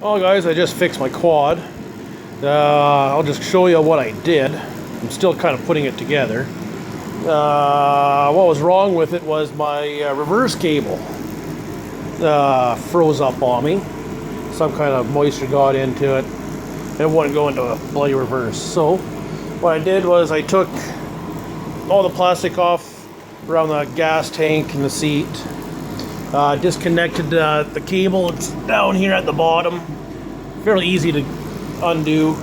Well guys, I just fixed my quad. I'll just show you what I did. I'm still kind of putting it together. What was wrong with it was my reverse cable froze up on me. Some kind of moisture got into it. It wouldn't go into a bloody reverse. So what I did was I took all the plastic off around the gas tank and the seat. Disconnected the cable. It's down here at the bottom. Fairly easy to undo.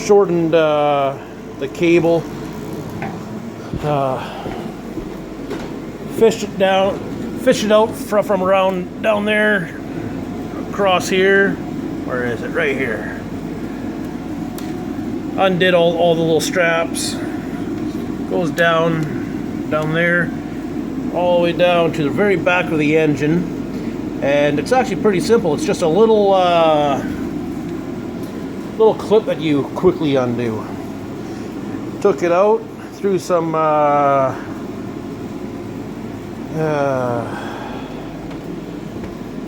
Shortened the cable. Fished it out from around down there across here. Where is it? Right here. Undid all the little straps. Goes down there, all the way down to the very back of the engine, and it's actually pretty simple. It's just a little clip that you quickly undo. Took it out, threw some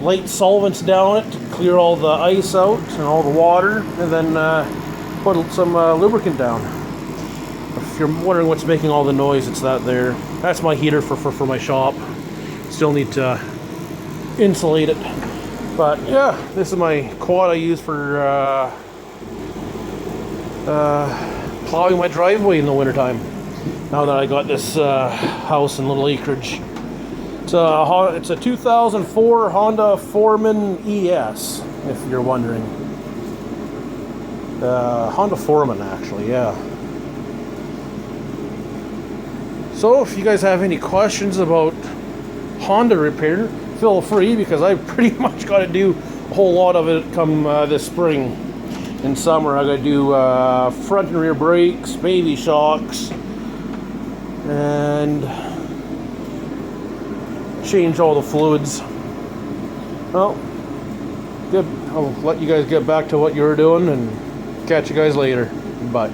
light solvents down it to clear all the ice out and all the water, and then put some lubricant down. If you're wondering what's making all the noise, it's that there. That's my heater for my shop. Still need to insulate it. But yeah, this is my quad I use for plowing my driveway in the wintertime. Now that I got this house and little acreage. It's a 2004 Honda Forman ES, if you're wondering. Honda Forman, actually, yeah. So if you guys have any questions about Honda repair, feel free, because I pretty much got to do a whole lot of it come this spring and summer. I got to do front and rear brakes, baby shocks, and change all the fluids. Well, good. I'll let you guys get back to what you were doing and catch you guys later. Bye.